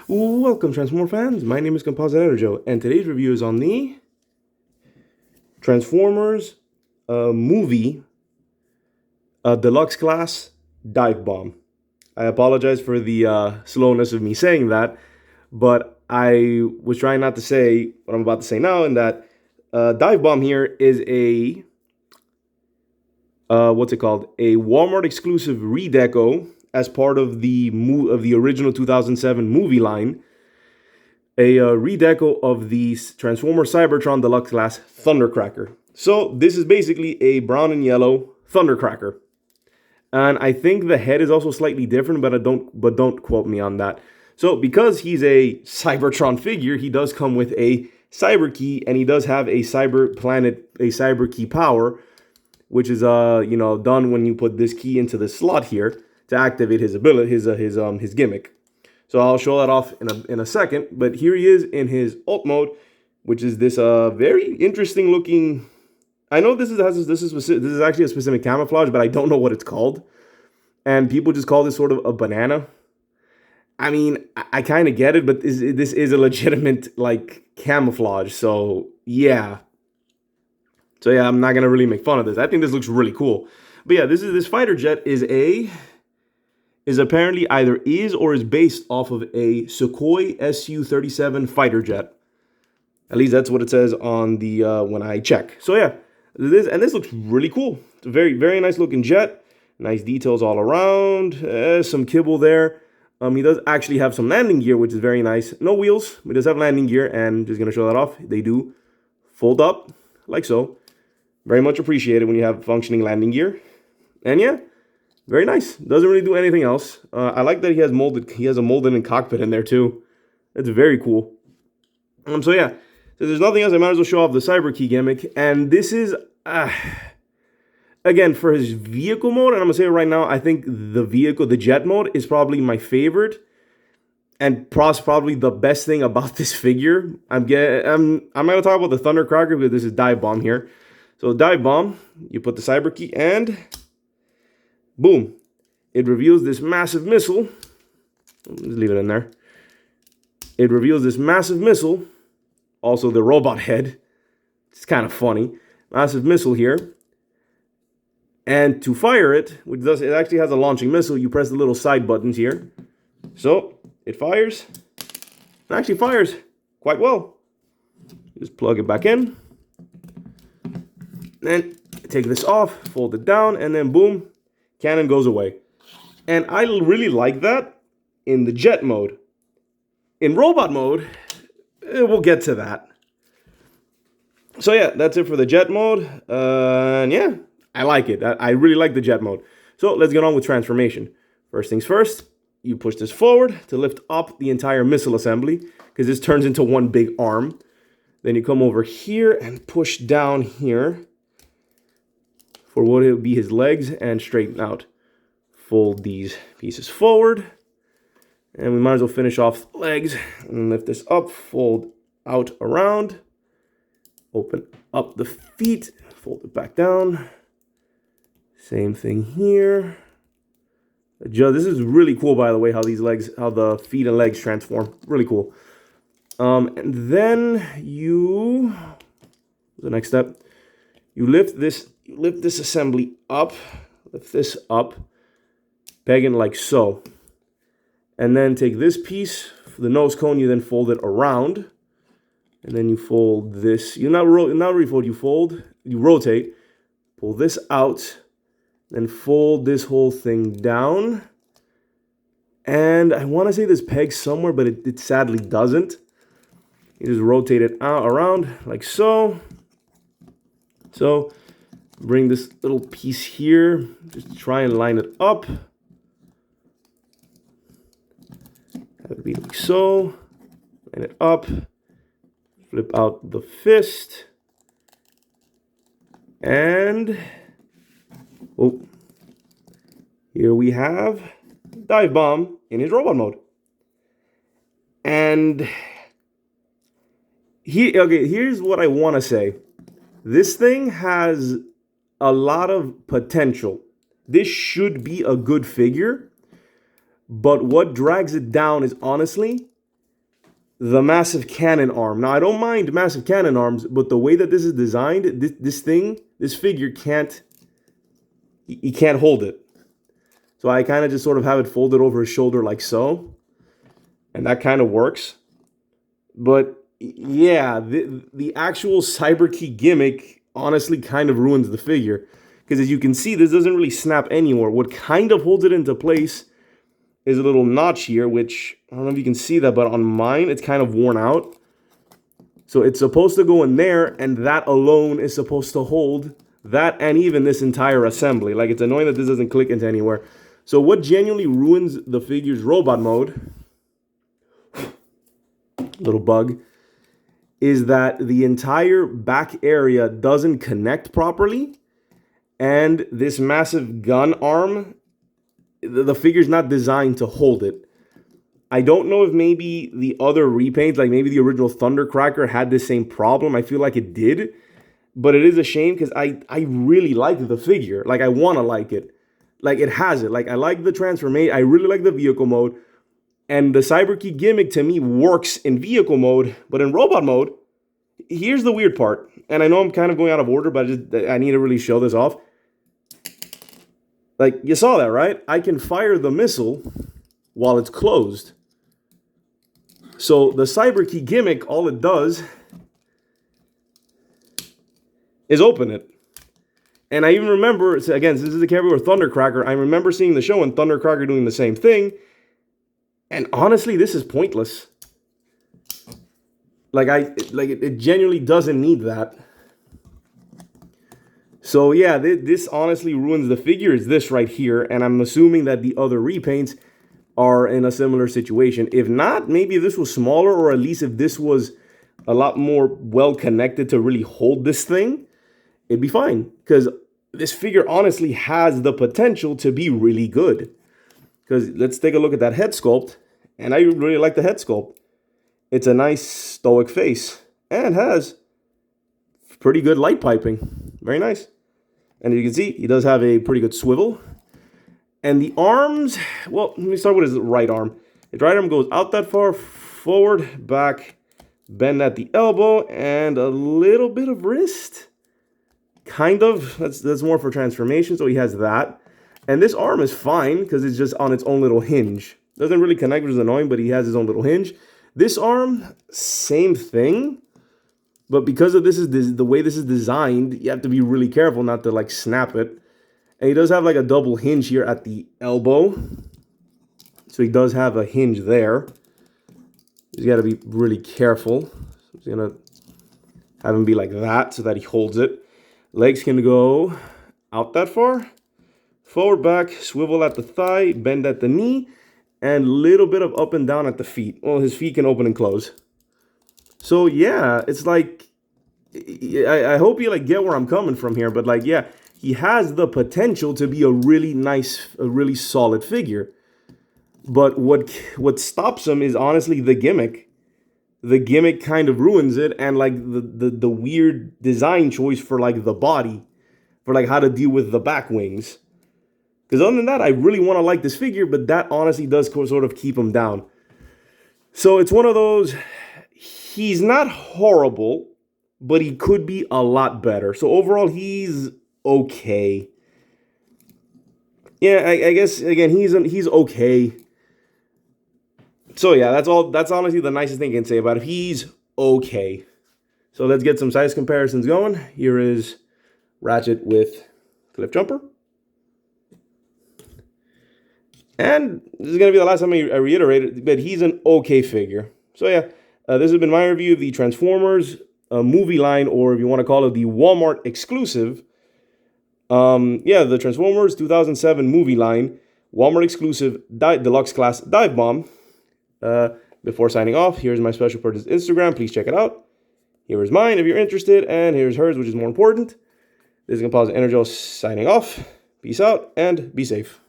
Welcome, Transformer fans. My name is Composite Enerjoe, and today's review is on the Transformers movie Deluxe class Divebomb. I apologize for the slowness of me saying that, but I was trying not to say what I'm about to say now, and that Divebomb here is a what's it called? A Walmart exclusive redeco as part of the original 2007 movie line. A redeco of the Transformer Cybertron Deluxe class Thundercracker. So this is basically a brown and yellow Thundercracker, and I think the head is also slightly different, but don't quote me on that. So because he's a Cybertron figure, he does come with a Cyberkey, and he does have a Cyberkey power, which is done when you put this key into the slot here to activate his ability, his gimmick. So I'll show that off in a second. But here he is in his Ult Mode, which is this very interesting looking. I know this is actually a specific camouflage, but I don't know what it's called. And people just call this sort of a banana. I mean, I kind of get it, but this is a legitimate like camouflage. So yeah. So yeah, I'm not gonna really make fun of this. I think this looks really cool. But yeah, this fighter jet is apparently either is or is based off of a Sukhoi Su-37 fighter jet. At least that's what it says on the when I check. So yeah, this looks really cool. It's a very, very nice looking jet. Nice details all around. Some kibble there. He does actually have some landing gear, which is very nice. No wheels, but he does have landing gear, and just gonna show that off. They do fold up like so. Very much appreciated when you have functioning landing gear. And yeah, very nice. Doesn't really do anything else. I like that he has a molded in cockpit in there too. That's very cool. So yeah, so there's nothing else. I might as well show off the Cyberkey gimmick. And this is again for his vehicle mode. And I'm gonna say it right now. I think the jet mode is probably my favorite, and probably the best thing about this figure. I'm gonna talk about the Thundercracker because this is Divebomb here. So Divebomb, you put the Cyberkey and boom, it reveals this massive missile. Just leave it in there. It reveals this massive missile. Also the robot head. It's kind of funny. Massive missile here. And to fire it, it actually has a launching missile, you press the little side buttons here. So it fires. It actually fires quite well. Just plug it back in. Then take this off, fold it down, and then boom, cannon goes away. And I really like that in the jet mode. In robot mode, we'll get to that. So yeah, that's it for the jet mode. And yeah, I like it. I really like the jet mode. So let's get on with transformation. First things first, you push this forward to lift up the entire missile assembly, because this turns into one big arm. Then you come over here and push down here for what it would be his legs, and straighten out. Fold these pieces forward, and we might as well finish off the legs and lift this up, fold out around, open up the feet, fold it back down. Same thing here. Adjust. This is really cool, by the way, how the feet and legs transform. Really cool. And then the next step, you lift this assembly up, lift this up, pegging like so. And then take this piece, for the nose cone, you then fold it around. And then you fold this, you rotate, pull this out, then fold this whole thing down. And I want to say this pegs somewhere, but it sadly doesn't. You just rotate it around like so. So bring this little piece here, just try and line it up. Have it be like so. Line it up. Flip out the fist. And here we have Divebomb in his robot mode. And here's what I want to say. This thing has a lot of potential. This should be a good figure, But what drags it down is honestly the massive cannon arm. Now, I don't mind massive cannon arms, but the way that this is designed, this figure can't hold it. So I kind of just sort of have it folded over his shoulder like so. And that kind of works. But yeah, the actual Cyberkey Gimmick honestly kind of ruins the figure. Because as you can see, this doesn't really snap anywhere. What kind of holds it into place is a little notch here, which, I don't know if you can see that, but on mine, it's kind of worn out. So it's supposed to go in there, and that alone is supposed to hold that and even this entire assembly. Like, it's annoying that this doesn't click into anywhere. So what genuinely ruins the figure's robot mode, little bug, is that the entire back area doesn't connect properly, and this massive gun arm, the figure's not designed to hold it. I don't know if maybe the other repaints, like maybe the original Thundercracker, had the same problem. I feel like it did, but it is a shame because I really like the figure. Like, I want to like it. Like, it has it. Like, I like the transformation. I really like the vehicle mode. And the Cyberkey Gimmick, to me, works in vehicle mode, but in robot mode, here's the weird part. And I know I'm kind of going out of order, but I need to really show this off. Like, you saw that, right? I can fire the missile while it's closed. So the Cyberkey Gimmick, all it does is open it. And I even remember, again, this is the Carry or Thundercracker, I remember seeing the show and Thundercracker doing the same thing. And honestly, this is pointless. It genuinely doesn't need that. So yeah, this honestly ruins the figure, is this right here. And I'm assuming that the other repaints are in a similar situation. If not, maybe if this was smaller, or at least if this was a lot more well connected to really hold this thing, it'd be fine. Because this figure honestly has the potential to be really good. Because let's take a look at that head sculpt. And I really like the head sculpt. It's a nice stoic face and has pretty good light piping. Very nice. And as you can see, he does have a pretty good swivel. And the arms, well, let me start with his right arm. His right arm goes out that far, forward, back, bend at the elbow, and a little bit of wrist. Kind of. That's more for transformation, so he has that. And this arm is fine because it's just on its own little hinge. Doesn't really connect, which is annoying, but he has his own little hinge. This arm, same thing. But because of the way this is designed, you have to be really careful not to like snap it. And he does have like a double hinge here at the elbow. So he does have a hinge there. You got to be really careful. So I'm just going to have him be like that so that he holds it. Legs can go out that far. Forward, back, swivel at the thigh, bend at the knee, and a little bit of up and down at the feet. Well, his feet can open and close. So yeah, it's like, I hope you like get where I'm coming from here, but like, yeah, he has the potential to be a really nice, a really solid figure. But what stops him is honestly the gimmick. The gimmick kind of ruins it, and like the weird design choice for like the body, for like how to deal with the back wings. Because other than that, I really want to like this figure, but that honestly does sort of keep him down. So it's one of those, he's not horrible, but he could be a lot better. So overall, he's okay. Yeah, I guess, again, he's okay. So yeah, that's honestly the nicest thing I can say about it. He's okay. So let's get some size comparisons going. Here is Ratchet with Cliff Jumper. And this is going to be the last time I reiterate it, but he's an okay figure. So yeah, this has been my review of the Transformers movie line, or if you want to call it the Walmart exclusive. Yeah, the Transformers 2007 movie line, Walmart exclusive Deluxe class Divebomb. Before signing off, here's my special purchase Instagram. Please check it out. Here is mine if you're interested, and here's hers, which is more important. This is Composite Enerjoe signing off. Peace out and be safe.